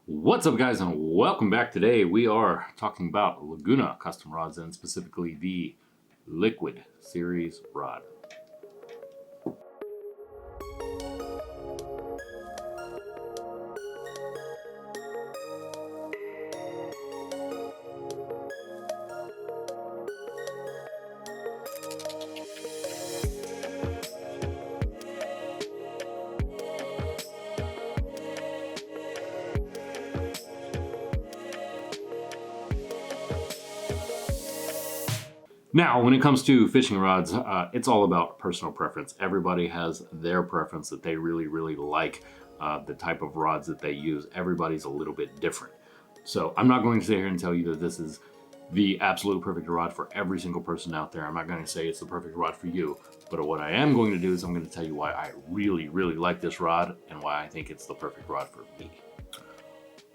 What's up, guys, and welcome back. Today we are talking about Laguna custom rods, and specifically the Liquid Series rod. Now, when it comes to fishing rods, it's all about personal preference. Everybody has their preference that they really like, the type of rods that they use. Everybody's a little bit different. So I'm not going to sit here and tell you that this is the absolute perfect rod for every single person out there. I'm not going to say it's the perfect rod for you. But what I am going to do is I'm going to tell you why I really like this rod and why I think it's the perfect rod for me.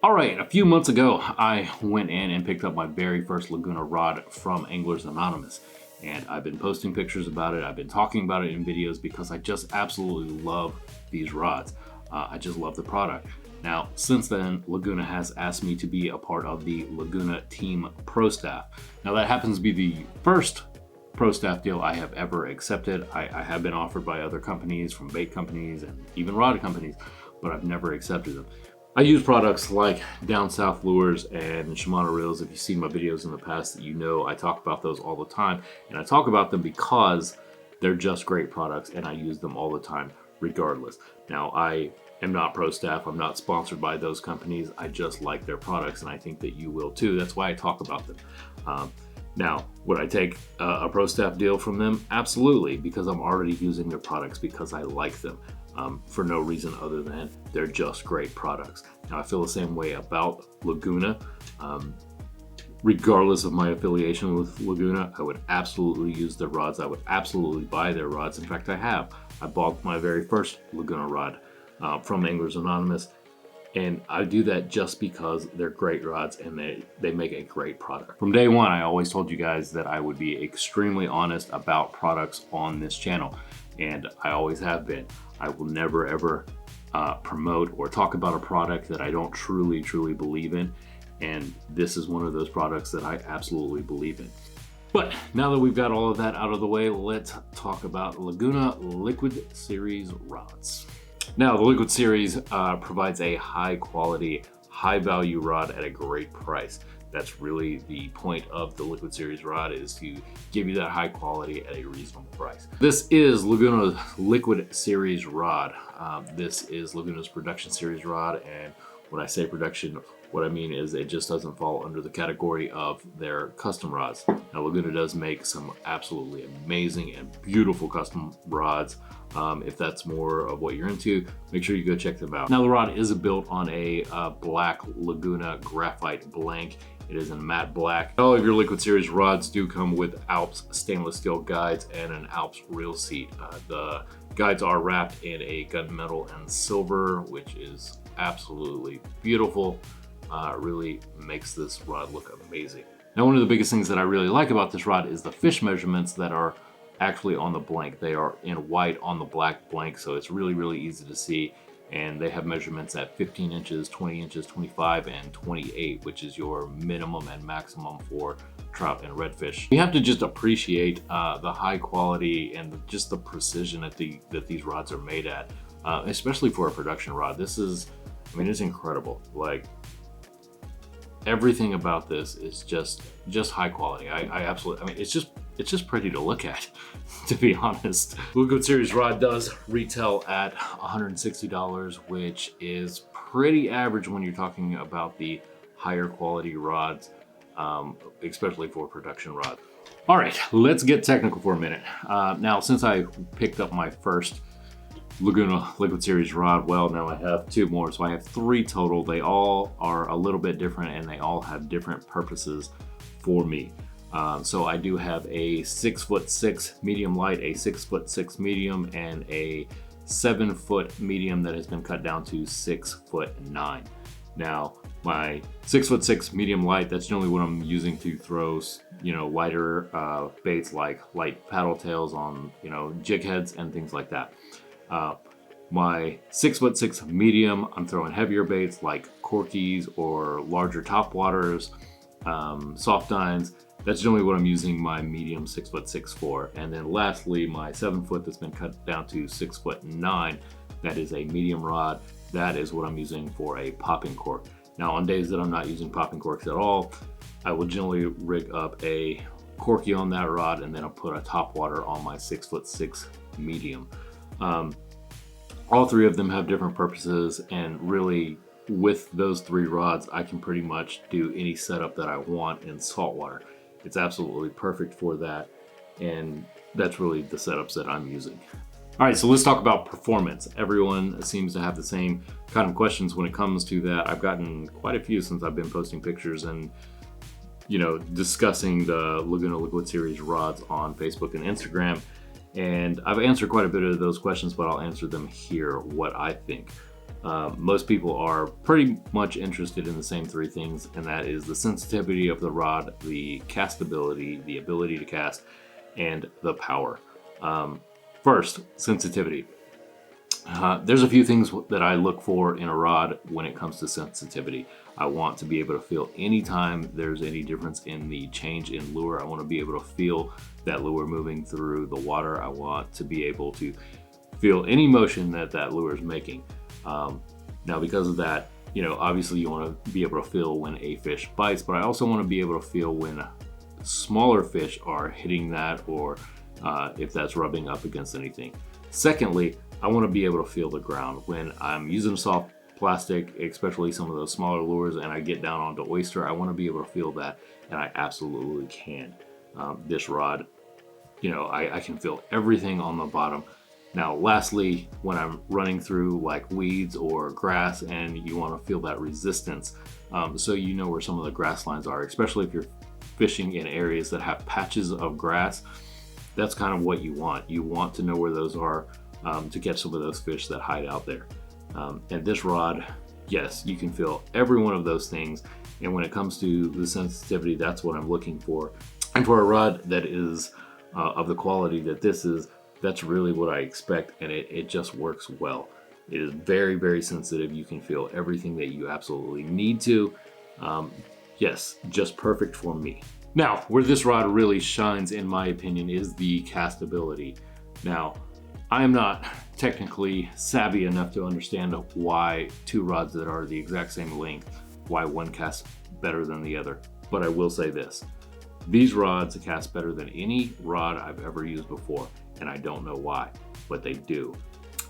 All right, a few months ago, I went in and picked up my very first Laguna rod from Anglers Anonymous. And I've been posting pictures about it. I've been talking about it in videos because I just absolutely love these rods. I just love the product. Now, since then, Laguna has asked me to be a part of the Laguna Team Pro Staff. Now, that happens to be the first Pro Staff deal I have ever accepted. I have been offered by other companies, from bait companies and even rod companies, but I've never accepted them. I use products like Down South Lures and Shimano Reels. If you've seen my videos in the past, you know I talk about those all the time. And I talk about them because they're just great products and I use them all the time regardless. Now, I am not Pro Staff. I'm not sponsored by those companies. I just like their products and I think that you will too. That's why I talk about them. Now, would I take a Pro Staff deal from them? Absolutely, because I'm already using their products because I like them. For no reason other than they're just great products. Now, I feel the same way about Laguna. Regardless of my affiliation with Laguna, I would absolutely use their rods. I would absolutely buy their rods. In fact, I have. I bought my very first Laguna rod from Anglers Anonymous. And I do that just because they're great rods and they make a great product. From day one, I always told you guys that I would be extremely honest about products on this channel. And I always have been. I will never ever promote or talk about a product that I don't truly believe in. And this is one of those products that I absolutely believe in. But now that we've got all of that out of the way, let's talk about Laguna Liquid Series rods. Now, the Liquid Series provides a high quality, high value rod at a great price. That's really the point of the Liquid Series rod, is to give you that high quality at a reasonable price. This is Laguna's Liquid Series rod. This is Laguna's production series rod, and when I say production, what I mean is it just doesn't fall under the category of their custom rods. Now, Laguna does make some absolutely amazing and beautiful custom rods. If that's more of what you're into, make sure you go check them out. Now, the rod is built on a black Laguna graphite blank. It is in matte black. All of your Liquid Series rods do come with Alps stainless steel guides and an Alps reel seat. The guides are wrapped in a gunmetal and silver, which is absolutely beautiful. Really makes this rod look amazing. Now, one of the biggest things that I really like about this rod is the fish measurements that are actually on the blank. They are in white on the black blank, so it's really easy to see. And they have measurements at 15 inches, 20 inches, 25, and 28, which is your minimum and maximum for trout and redfish. You have to just appreciate the high quality and just the precision that these rods are made at, especially for a production rod. This is, I mean, it's incredible. Like, everything about this is just high quality. I absolutely, I mean, it's just pretty to look at, to be honest. Liquid Series rod does retail at $160, which is pretty average when you're talking about the higher quality rods, especially for production rods. All right, let's get technical for a minute. Now, since I picked up my first Laguna Liquid Series rod, well, now I have two more, so I have three total. They all are a little bit different and they all have different purposes for me. So I do have a 6'6" medium light, a 6'6" medium, and a 7-foot medium that has been cut down to 6'9". Now, my 6'6" medium light, that's generally what I'm using to throw, you know, lighter baits like light paddle tails on, you know, jig heads and things like that. My 6'6" medium, I'm throwing heavier baits like corkies or larger topwaters, soft dines. That's generally what I'm using my medium 6'6" for. And then lastly, my 7 foot that's been cut down to 6'9". That is a medium rod. That is what I'm using for a popping cork. Now on days that I'm not using popping corks at all, I will generally rig up a corky on that rod, and then I'll put a topwater on my 6'6" medium. All three of them have different purposes, and really with those 3 rods, I can pretty much do any setup that I want in saltwater. It's absolutely perfect for that, and that's really the setups that I'm using. All right, so let's talk about performance. Everyone seems to have the same kind of questions when it comes to that. I've gotten quite a few since I've been posting pictures and, you know, discussing the Laguna Liquid Series rods on Facebook and Instagram. And I've answered quite a bit of those questions, but I'll answer them here, what I think. Most people are pretty much interested in the same 3 things, and that is the sensitivity of the rod, the castability, the ability to cast, and the power. First, sensitivity. There's a few things that I look for in a rod when it comes to sensitivity. I want to be able to feel anytime there's any difference in the change in lure. I want to be able to feel that lure moving through the water. I want to be able to feel any motion that that lure is making. Now because of that, you know, obviously you want to be able to feel when a fish bites, but I also want to be able to feel when smaller fish are hitting that, or if that's rubbing up against anything. Secondly, I want to be able to feel the ground. When I'm using soft plastic, especially some of those smaller lures, and I get down onto oyster, I want to be able to feel that, and I absolutely can. This rod, you know, I can feel everything on the bottom. Now, lastly, when I'm running through like weeds or grass and you want to feel that resistance, so you know where some of the grass lines are, especially if you're fishing in areas that have patches of grass, that's kind of what you want. You want to know where those are to catch some of those fish that hide out there. And this rod, yes, you can feel every one of those things. And when it comes to the sensitivity, that's what I'm looking for. And for a rod that is of the quality that this is, that's really what I expect, and it just works well. It is very, very sensitive. You can feel everything that you absolutely need to. Yes, just perfect for me. Now, where this rod really shines, in my opinion, is the castability. Now, I am not technically savvy enough to understand why 2 rods that are the exact same length, why one casts better than the other. But I will say this, these rods cast better than any rod I've ever used before, and I don't know why, but they do.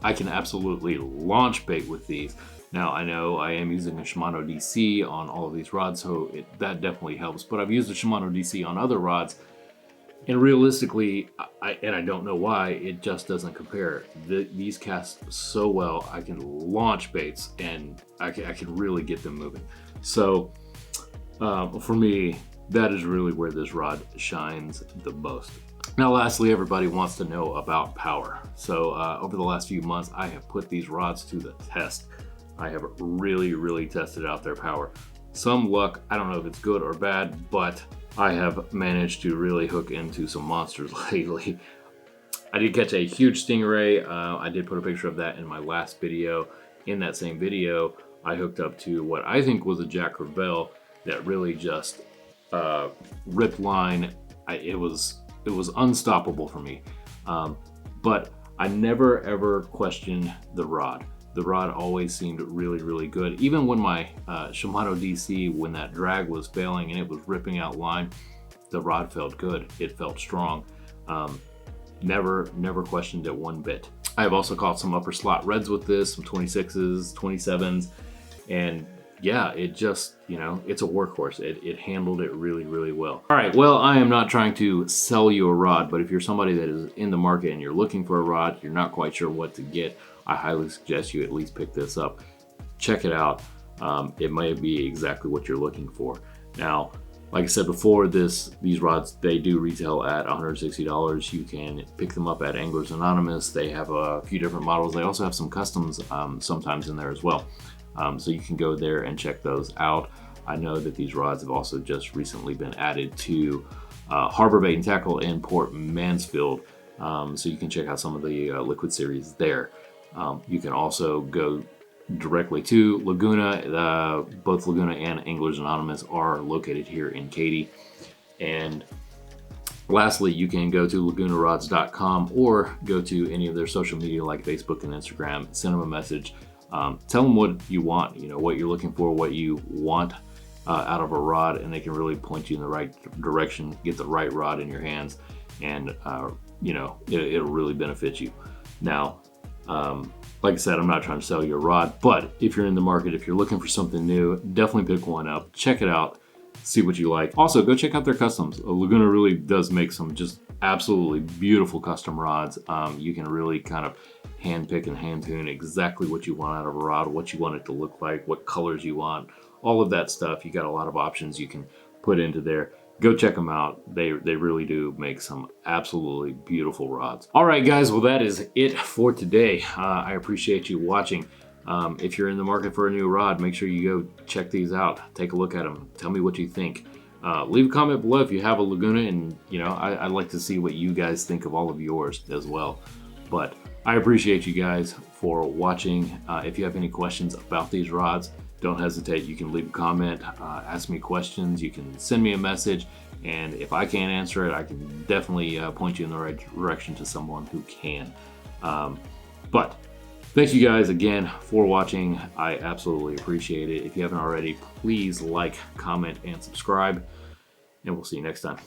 I can absolutely launch bait with these. Now, I know I am using a Shimano DC on all of these rods, so that definitely helps, but I've used a Shimano DC on other rods, and realistically, I don't know why, it just doesn't compare. These cast so well. I can launch baits, and I can really get them moving. So for me, that is really where this rod shines the most. Now, lastly, everybody wants to know about power. So over the last few months, I have put these rods to the test. I have really, really tested out their power. Some luck, I don't know if it's good or bad, but I have managed to really hook into some monsters lately. I did catch a huge stingray. I did put a picture of that in my last video. In that same video, I hooked up to what I think was a Jack Crevalle that really just ripped line. It was unstoppable for me. But I never ever questioned the rod. The rod always seemed really, really good. Even when my Shimano DC, when that drag was failing and it was ripping out line, the rod felt good. It felt strong. Never questioned it one bit. I have also caught some upper slot reds with this, some 26s, 27s, and yeah, it just, you know, it's a workhorse. It handled it really, really well. All right, well, I am not trying to sell you a rod, but if you're somebody that is in the market and you're looking for a rod, you're not quite sure what to get, I highly suggest you at least pick this up. Check it out. It may be exactly what you're looking for. Now, like I said before, these rods, they do retail at $160. You can pick them up at Anglers Anonymous. They have a few different models. They also have some customs sometimes in there as well. So you can go there and check those out. I know that these rods have also just recently been added to Harbor Bait and Tackle in Port Mansfield. So you can check out some of the Liquid series there. You can also go directly to Laguna. Both Laguna and Anglers Anonymous are located here in Katy. And lastly, you can go to lagunarods.com or go to any of their social media like Facebook and Instagram, send them a message, tell them what you want, what you're looking for, what you want out of a rod, and they can really point you in the right direction, get the right rod in your hands, and it'll really benefit you. Now, like I said, I'm not trying to sell you a rod, but if you're in the market, if you're looking for something new, definitely pick one up, check it out, see what you like. Also, go check out their customs. Laguna really does make some just absolutely beautiful custom rods. You can really kind of hand pick and hand tune exactly what you want out of a rod, what you want it to look like, what colors you want, all of that stuff. You got a lot of options you can put into there. Go check them out. They really do make some absolutely beautiful rods. All right, guys, well, that is it for today. I appreciate you watching. If you're in the market for a new rod, make sure you go check these out. Take a look at them. Tell me what you think. Leave a comment below if you have a Laguna, and I'd like to see what you guys think of all of yours as well. But I appreciate you guys for watching. If you have any questions about these rods, don't hesitate. You can leave a comment, ask me questions, you can send me a message, and if I can't answer it, I can definitely point you in the right direction to someone who can. But thank you guys again for watching. I absolutely appreciate it. If you haven't already, please like, comment, and subscribe, and we'll see you next time.